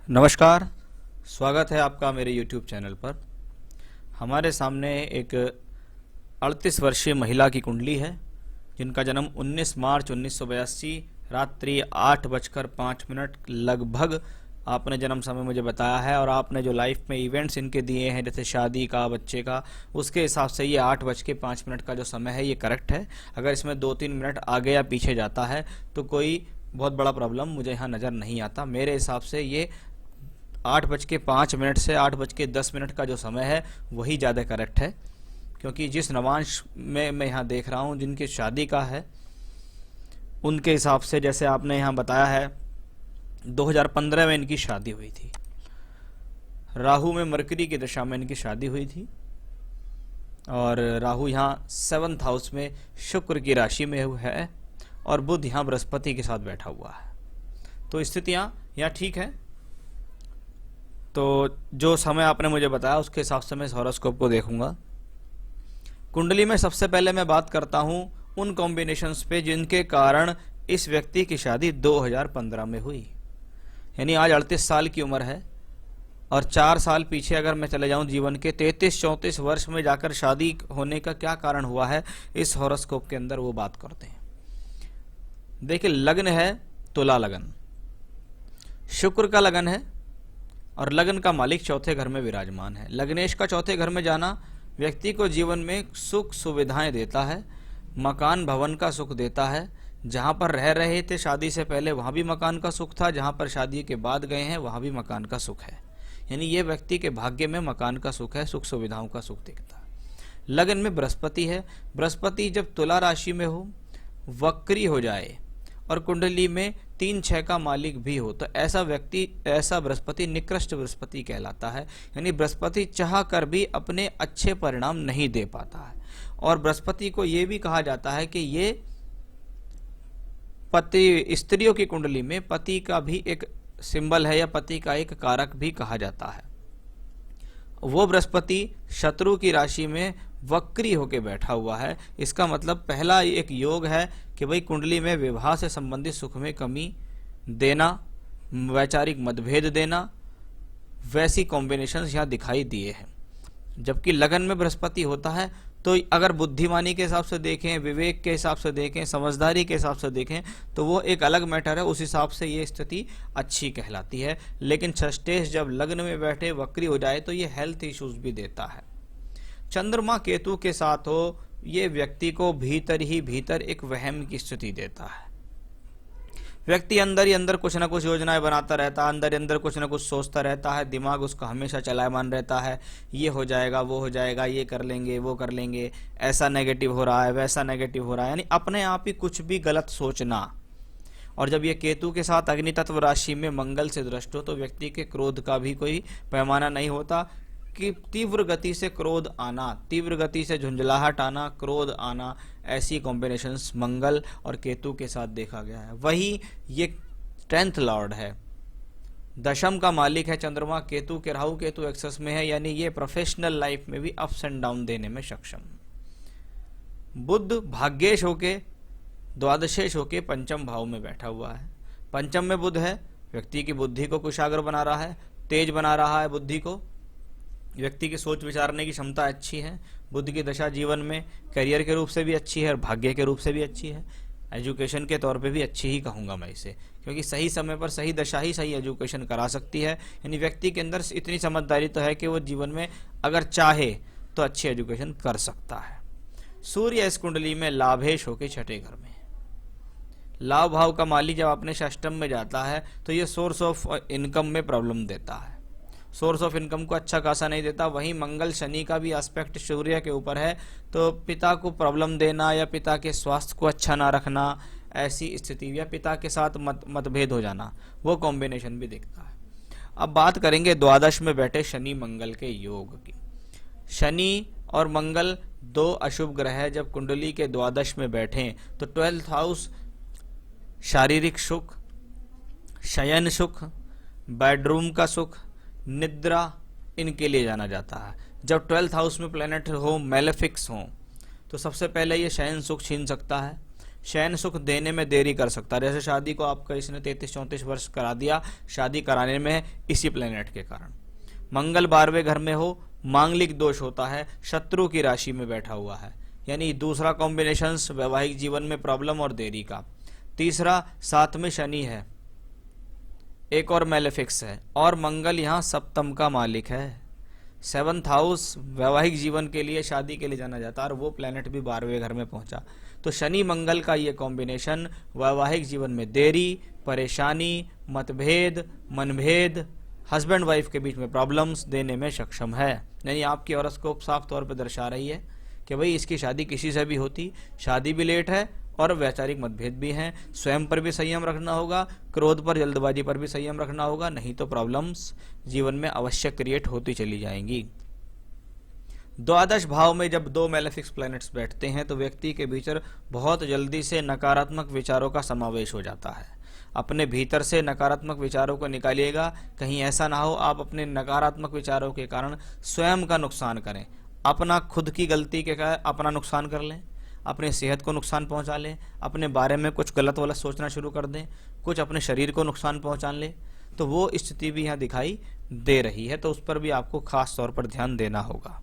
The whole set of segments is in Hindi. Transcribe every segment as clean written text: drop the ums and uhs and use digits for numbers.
नमस्कार, स्वागत है आपका मेरे YouTube चैनल पर। हमारे सामने एक 38 वर्षीय महिला की कुंडली है जिनका जन्म 19 मार्च 1982 रात्रि 8:05 लगभग आपने जन्म समय मुझे बताया है, और आपने जो लाइफ में इवेंट्स इनके दिए हैं जैसे शादी का, बच्चे का, उसके हिसाब से ये 8:05 का जो समय है ये करेक्ट है। अगर इसमें 2-3 मिनट आगे या पीछे जाता है तो कोई बहुत बड़ा प्रॉब्लम मुझे यहाँ नज़र नहीं आता। मेरे हिसाब से ये 8:05 से 8:10 का जो समय है वही ज़्यादा करेक्ट है, क्योंकि जिस नवांश में मैं यहाँ देख रहा हूँ जिनकी शादी का है उनके हिसाब से, जैसे आपने यहाँ बताया है 2015 में इनकी शादी हुई थी, राहु में मरकरी की दशा में इनकी शादी हुई थी, और राहु यहाँ 7th हाउस में शुक्र की राशि में है और बुध यहाँ बृहस्पति के साथ बैठा हुआ है। तो स्थितियाँ यहाँ ठीक है। तो जो समय आपने मुझे बताया उसके हिसाब से मैं इस हॉरोस्कोप को देखूंगा। कुंडली में सबसे पहले मैं बात करता हूं उन कॉम्बिनेशंस पे जिनके कारण इस व्यक्ति की शादी 2015 में हुई, यानी आज 38 साल की उम्र है, और 4 साल पीछे अगर मैं चले जाऊं जीवन के 33-34 वर्ष में जाकर शादी होने का क्या कारण हुआ है इस हॉरोस्कोप के अंदर वो बात करते हैं। देखिए, लग्न है तुला लगन, शुक्र का लगन है और लगन का मालिक चौथे घर में विराजमान है। लग्नेश का चौथे घर में जाना व्यक्ति को जीवन में सुख सुविधाएं देता है, मकान भवन का सुख देता है। जहां पर रह रहे थे शादी से पहले वहां भी मकान का सुख था, जहां पर शादी के बाद गए हैं वहां भी मकान का सुख है, यानी ये व्यक्ति के भाग्य में मकान का सुख है, सुख सुविधाओं का सुख दिखता है। लगन में बृहस्पति है, बृहस्पति जब तुला राशि में हो, वक्री हो जाए और कुंडली में 3-6 का मालिक भी हो तो ऐसा व्यक्ति, ऐसा बृहस्पति निकृष्ट बृहस्पति कहलाता है, यानी बृहस्पति चाह कर भी अपने अच्छे परिणाम नहीं दे पाता है। और बृहस्पति को ये भी कहा जाता है कि ये पति, स्त्रियों की कुंडली में पति का भी एक सिंबल है या पति का एक कारक भी कहा जाता है। वो बृहस्पति शत्रु की राशि में वक्री होके बैठा हुआ है। इसका मतलब पहला एक योग है कि भाई कुंडली में विवाह से संबंधित सुख में कमी देना, वैचारिक मतभेद देना, वैसी कॉम्बिनेशंस यहाँ दिखाई दिए हैं। जबकि लगन में बृहस्पति होता है तो अगर बुद्धिमानी के हिसाब से देखें, विवेक के हिसाब से देखें, समझदारी के हिसाब से देखें तो वो एक अलग मैटर है, उस हिसाब से ये स्थिति अच्छी कहलाती है। लेकिन षष्ठेश जब लग्न में बैठे वक्री हो जाए तो ये हेल्थ इश्यूज भी देता है। चंद्रमा केतु के साथ हो, ये व्यक्ति को भीतर ही भीतर एक वहम की स्थिति देता है। व्यक्ति अंदर ही अंदर कुछ ना कुछ योजनाएं बनाता रहता है, अंदर ही अंदर कुछ ना कुछ सोचता रहता है, दिमाग उसका हमेशा चलायमान रहता है, ये हो जाएगा, वो हो जाएगा, ये कर लेंगे, वो कर लेंगे, ऐसा नेगेटिव हो रहा है, वैसा नेगेटिव हो रहा है, यानी अपने आप ही कुछ भी गलत सोचना। और जब ये केतु के साथ अग्नि तत्व राशि में मंगल से दृष्ट हो तो व्यक्ति के क्रोध का भी कोई पैमाना नहीं होता कि तीव्र गति से क्रोध आना, तीव्र गति से झुंझलाहट आना, क्रोध आना, ऐसी कॉम्बिनेशंस मंगल और केतु के साथ देखा गया है। वही ये 10th लॉर्ड है, दशम का मालिक है चंद्रमा, केतु के राहु केतु एक्सेस में है, यानी ये प्रोफेशनल लाइफ में भी अप्स एंड डाउन देने में सक्षम। बुध भाग्येश होके, द्वादशेश होके पंचम भाव में बैठा हुआ है। पंचम में बुध है, व्यक्ति की बुद्धि को कुशाग्र बना रहा है, तेज बना रहा है बुद्धि को, व्यक्ति की सोच विचारने की क्षमता अच्छी है। बुध की दशा जीवन में करियर के रूप से भी अच्छी है और भाग्य के रूप से भी अच्छी है, एजुकेशन के तौर पे भी अच्छी ही कहूँगा मैं इसे, क्योंकि सही समय पर सही दशा ही सही एजुकेशन करा सकती है। यानी व्यक्ति के अंदर इतनी समझदारी तो है कि वो जीवन में अगर चाहे तो अच्छी एजुकेशन कर सकता है। सूर्य इस कुंडली में लाभेश होकर 6ठे घर में, लाभ भाव का मालिक जब अपने षष्टम में जाता है तो ये सोर्स ऑफ इनकम में प्रॉब्लम देता है, सोर्स ऑफ इनकम को अच्छा खासा नहीं देता। वहीं मंगल शनि का भी एस्पेक्ट सूर्य के ऊपर है, तो पिता को प्रॉब्लम देना या पिता के स्वास्थ्य को अच्छा ना रखना, ऐसी स्थिति, या पिता के साथ मतभेद हो जाना, वो कॉम्बिनेशन भी दिखता है। अब बात करेंगे द्वादश में बैठे शनि मंगल के योग की। शनि और मंगल 2 अशुभ ग्रह जब कुंडली के द्वादश में बैठे तो 12th हाउस शारीरिक सुख, शयन सुख, बेडरूम का सुख, निद्रा, इनके लिए जाना जाता है। जब 12th हाउस में प्लैनेट हो, मेलेफिक्स हो, तो सबसे पहले ये शयन सुख छीन सकता है, शयन सुख देने में देरी कर सकता है। जैसे शादी को आपका इसने 33-34 वर्ष करा दिया, शादी कराने में इसी प्लेनेट के कारण। मंगल 12वें घर में हो, मांगलिक दोष होता है, शत्रु की राशि में बैठा हुआ है, यानी दूसरा कॉम्बिनेशन वैवाहिक जीवन में प्रॉब्लम और देरी का। तीसरा 7 में शनि है, एक और मैलेफिक्स है, और मंगल यहाँ सप्तम का मालिक है। 7th हाउस वैवाहिक जीवन के लिए, शादी के लिए जाना जाता है, और वो प्लेनेट भी 12वें घर में पहुंचा। तो शनि मंगल का ये कॉम्बिनेशन वैवाहिक जीवन में देरी, परेशानी, मतभेद, मनभेद, हस्बैंड वाइफ के बीच में प्रॉब्लम्स देने में सक्षम है। यानी आपकी हॉरोस्कोप साफ तौर पर दर्शा रही है कि भाई इसकी शादी किसी से भी होती, शादी भी लेट है और वैचारिक मतभेद भी हैं। स्वयं पर भी संयम रखना होगा, क्रोध पर, जल्दबाजी पर भी संयम रखना होगा, नहीं तो प्रॉब्लम्स जीवन में अवश्य क्रिएट होती चली जाएंगी। द्वादश भाव में जब 2 मैलेफिक्स प्लैनेट्स बैठते हैं तो व्यक्ति के भीतर बहुत जल्दी से नकारात्मक विचारों का समावेश हो जाता है। अपने भीतर से नकारात्मक विचारों को निकालिएगा, कहीं ऐसा ना हो आप अपने नकारात्मक विचारों के कारण स्वयं का नुकसान करें, अपना खुद की गलती के कारण अपना नुकसान कर लें, अपने सेहत को नुकसान पहुंचा लें, अपने बारे में कुछ गलत वाला सोचना शुरू कर दें, कुछ अपने शरीर को नुकसान पहुंचा लें। तो वो स्थिति भी यहाँ दिखाई दे रही है, तो उस पर भी आपको खास तौर पर ध्यान देना होगा।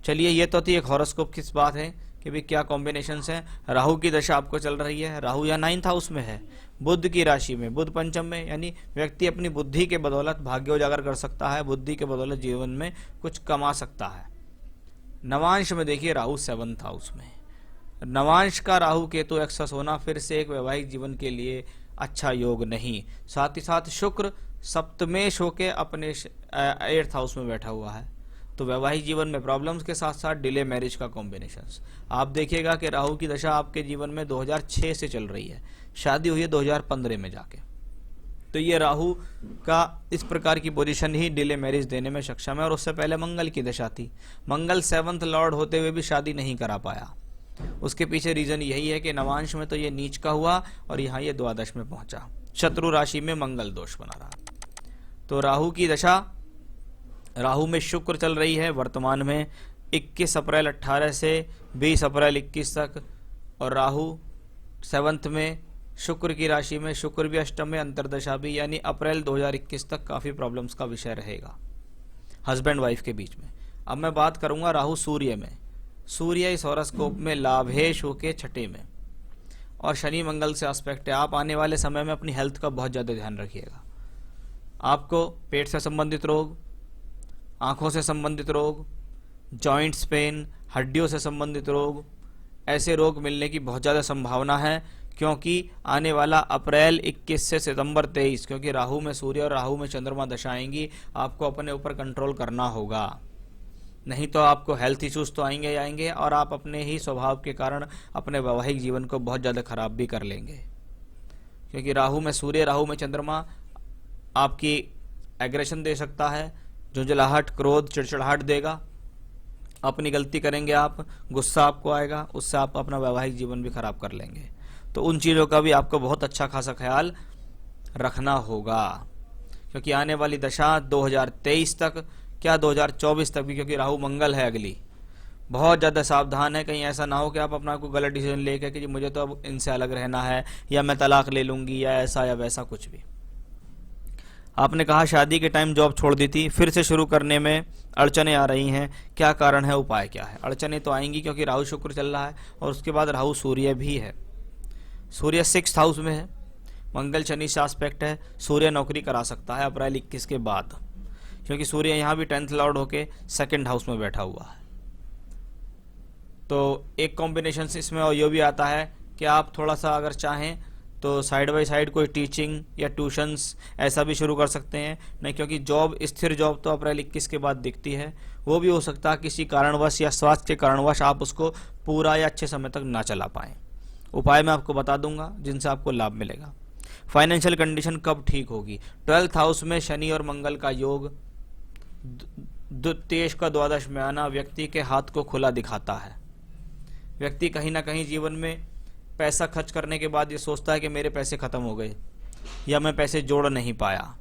चलिए, ये तो थी एक हॉरोस्कोप की बात है कि भी क्या कॉम्बिनेशंस हैं। राहु की दशा आपको चल रही है, राहु या 9th हाउस में है, बुध की राशि में, बुध पंचम में, यानी व्यक्ति अपनी बुद्धि के बदौलत भाग्य उजागर कर सकता है, बुद्धि के बदौलत जीवन में कुछ कमा सकता है। नवांश में देखिए राहु 7th हाउस में, नवांश का राहु केतु एक्सेस होना फिर से एक वैवाहिक जीवन के लिए अच्छा योग नहीं। साथ ही साथ शुक्र सप्तमेश होके अपने 8th हाउस में बैठा हुआ है, तो वैवाहिक जीवन में प्रॉब्लम्स के साथ साथ डिले मैरिज का कॉम्बिनेशंस। आप देखिएगा कि राहु की दशा आपके जीवन में 2006 से चल रही है, शादी हुई है 2015 में जाके। तो ये राहु का इस प्रकार की पोजीशन ही डिले मैरिज देने में सक्षम है। और उससे पहले मंगल की दशा थी, मंगल 7th लॉर्ड होते हुए भी शादी नहीं करा पाया। उसके पीछे रीजन यही है कि नवांश में तो ये नीच का हुआ और यहाँ ये द्वादश में पहुंचा, शत्रु राशि में मंगल दोष बना रहा। तो राहु की दशा, राहु में शुक्र चल रही है वर्तमान में 21 अप्रैल 18 से 20 अप्रैल 21 तक, और राहु 7th में शुक्र की राशि में, शुक्र भी अष्टम में, अंतरदशा भी, यानी अप्रैल 2021 तक काफ़ी प्रॉब्लम्स का विषय रहेगा हस्बैंड वाइफ के बीच में। अब मैं बात करूंगा राहु सूर्य में। सूर्य इस हॉरोस्कोप में लाभेश होके 6ठे में, और शनि मंगल से एस्पेक्ट है। आप आने वाले समय में अपनी हेल्थ का बहुत ज़्यादा ध्यान रखिएगा। आपको पेट से संबंधित रोग, आंखों से संबंधित रोग, जॉइंट्स पेन, हड्डियों से संबंधित रोग, ऐसे रोग मिलने की बहुत ज़्यादा संभावना है, क्योंकि आने वाला अप्रैल 21 से सितंबर 23, क्योंकि राहु में सूर्य और राहु में चंद्रमा दशा आएंगी, आपको अपने ऊपर कंट्रोल करना होगा, नहीं तो आपको हेल्थ इश्यूज तो आएंगे ही आएंगे, और आप अपने ही स्वभाव के कारण अपने वैवाहिक जीवन को बहुत ज़्यादा खराब भी कर लेंगे। क्योंकि राहु में सूर्य, राहु में चंद्रमा आपकी एग्रेशन दे सकता है, झुंझलाहट, क्रोध, चिड़चिड़ाहट देगा, अपनी गलती करेंगे आप, गुस्सा आपको आएगा, उससे आप अपना वैवाहिक जीवन भी खराब कर लेंगे। तो उन चीज़ों का भी आपको बहुत अच्छा खासा ख्याल रखना होगा, क्योंकि आने वाली दशा 2023 तक, क्या 2024 तक भी, क्योंकि राहु मंगल है अगली, बहुत ज़्यादा सावधान है। कहीं ऐसा ना हो कि आप अपना कोई गलत डिसीजन लेकर कि मुझे तो अब इनसे अलग रहना है, या मैं तलाक ले लूँगी, या ऐसा या वैसा कुछ भी। आपने कहा शादी के टाइम जॉब छोड़ दी थी, फिर से शुरू करने में अड़चने आ रही हैं, क्या कारण है, उपाय क्या है? अड़चने तो आएंगी क्योंकि राहु शुक्र चल रहा है, और उसके बाद राहु सूर्य भी है। सूर्य 6th हाउस में है, मंगल शनि से एस्पेक्ट है, सूर्य नौकरी करा सकता है अप्रैल 21 के बाद, क्योंकि सूर्य यहाँ भी 10th लॉर्ड होके 2nd हाउस में बैठा हुआ है। तो एक कॉम्बिनेशन इसमें और ये भी आता है कि आप थोड़ा सा अगर चाहें तो साइड बाय साइड कोई टीचिंग या ट्यूशन्स ऐसा भी शुरू कर सकते हैं। नहीं, क्योंकि जॉब, स्थिर जॉब तो अप्रैल 21 के बाद दिखती है, वो भी हो सकता है किसी कारणवश या स्वास्थ्य के कारणवश आप उसको पूरा या अच्छे समय तक ना चला पाएँ। उपाय मैं आपको बता दूंगा जिनसे आपको लाभ मिलेगा। फाइनेंशियल कंडीशन कब ठीक होगी? 12th हाउस में शनि और मंगल का योग, तेज का द्वादश में आना व्यक्ति के हाथ को खुला दिखाता है। व्यक्ति कहीं ना कहीं जीवन में पैसा खर्च करने के बाद ये सोचता है कि मेरे पैसे खत्म हो गए, या मैं पैसे जोड़ नहीं पाया।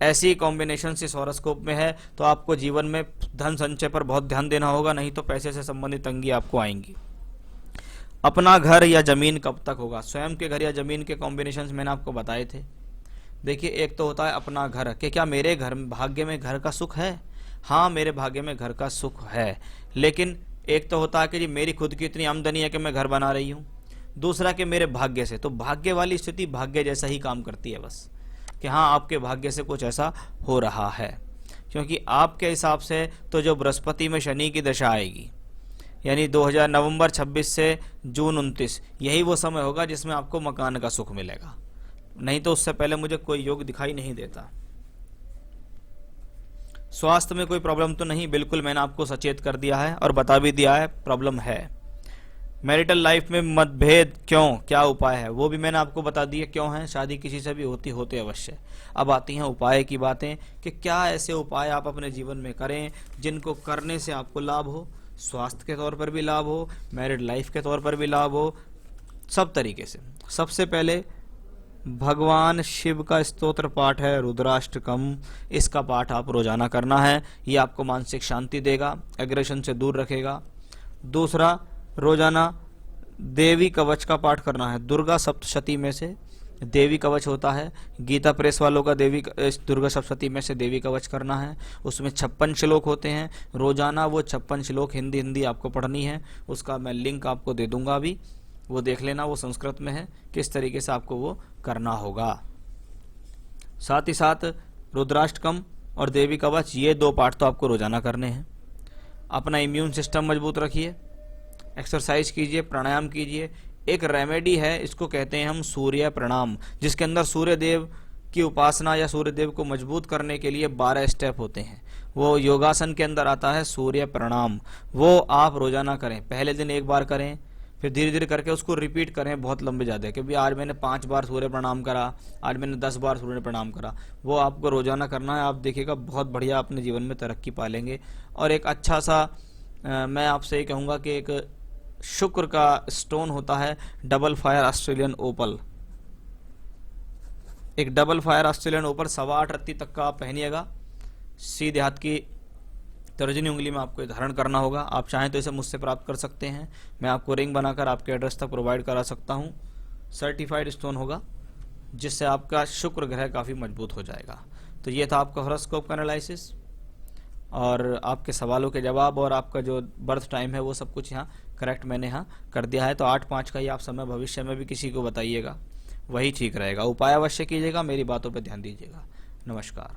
ऐसी कॉम्बिनेशन इस हॉरोस्कोप में है, तो आपको जीवन में धन संचय पर बहुत ध्यान देना होगा, नहीं तो पैसे से संबंधित तंगी आपको आएंगी। अपना घर या जमीन कब तक होगा? स्वयं के घर या जमीन के कॉम्बिनेशंस मैंने आपको बताए थे। देखिए, एक तो होता है अपना घर, कि क्या मेरे घर भाग्य में घर का सुख है? हाँ, मेरे भाग्य में घर का सुख है। लेकिन एक तो होता है कि जी मेरी खुद की इतनी आमदनी है कि मैं घर बना रही हूँ। दूसरा कि मेरे भाग्य से, तो भाग्य वाली स्थिति भाग्य जैसा ही काम करती है बस, कि हाँ आपके भाग्य से कुछ ऐसा हो रहा है। क्योंकि आपके हिसाब से तो जो बृहस्पति में शनि की दशा आएगी, यानी 2000 नवंबर 26 से जून 29, यही वो समय होगा जिसमें आपको मकान का सुख मिलेगा। नहीं तो उससे पहले मुझे कोई योग दिखाई नहीं देता। स्वास्थ्य में कोई प्रॉब्लम तो नहीं, बिल्कुल मैंने आपको सचेत कर दिया है और बता भी दिया है प्रॉब्लम है। मैरिटल लाइफ में मतभेद क्यों, क्या उपाय है, वो भी मैंने आपको बता दिया क्यों है। शादी किसी से भी होते अवश्य। अब आती हैं उपाय की बातें, कि क्या ऐसे उपाय आप अपने जीवन में करें जिनको करने से आपको लाभ हो, स्वास्थ्य के तौर पर भी लाभ हो, मैरिड लाइफ के तौर पर भी लाभ हो, सब तरीके से। सबसे पहले भगवान शिव का स्तोत्र पाठ है रुद्राष्टकम, इसका पाठ आप रोजाना करना है। ये आपको मानसिक शांति देगा, एग्रेशन से दूर रखेगा। दूसरा, रोजाना देवी कवच का पाठ करना है। दुर्गा सप्तशती में से देवी कवच होता है, गीता प्रेस वालों का दुर्गा सप्तशती में से देवी कवच करना है। उसमें 56 श्लोक होते हैं। रोजाना वो 56 श्लोक हिंदी आपको पढ़नी है। उसका मैं लिंक आपको दे दूंगा अभी, वो देख लेना, वो संस्कृत में है, किस तरीके से आपको वो करना होगा। साथ ही साथ रुद्राष्टकम और देवी कवच, ये 2 पाठ तो आपको रोजाना करने हैं। अपना इम्यून सिस्टम मजबूत रखिए, एक्सरसाइज कीजिए, प्राणायाम कीजिए। एक रेमेडी है, इसको कहते हैं हम सूर्य प्रणाम, जिसके अंदर सूर्य देव की उपासना या सूर्य देव को मजबूत करने के लिए 12 स्टेप होते हैं। वो योगासन के अंदर आता है सूर्य प्रणाम। वो आप रोजाना करें। पहले दिन 1 बार करें, फिर धीरे धीरे करके उसको रिपीट करें बहुत लंबे ज़्यादा, क्योंकि आज मैंने 5 बार सूर्य प्रणाम करा, आज मैंने 10 बार सूर्य प्रणाम करा। वो आपको रोजाना करना है। आप देखिएगा बहुत बढ़िया अपने जीवन में तरक्की पालेंगे। और एक अच्छा सा मैं आपसे ये कहूँगा कि एक शुक्र का स्टोन होता है डबल फायर ऑस्ट्रेलियन ओपल। एक डबल फायर ऑस्ट्रेलियन ओपल 8.25 रत्ती तक का आप पहनिएगा। सीधे हाथ की तर्जनी उंगली में आपको धारण करना होगा। आप चाहें तो इसे मुझसे प्राप्त कर सकते हैं। मैं आपको रिंग बनाकर आपके एड्रेस तक प्रोवाइड करा सकता हूं। सर्टिफाइड स्टोन होगा, जिससे आपका शुक्र ग्रह काफ़ी मजबूत हो जाएगा। तो ये था आपका हॉरोस्कोप का एनालिसिस और आपके सवालों के जवाब, और आपका जो बर्थ टाइम है वो सब कुछ यहाँ करेक्ट मैंने यहाँ कर दिया है। तो 8-5 का ही आप समय भविष्य में भी किसी को बताइएगा, वही ठीक रहेगा। उपाय अवश्य कीजिएगा, मेरी बातों पर ध्यान दीजिएगा। नमस्कार।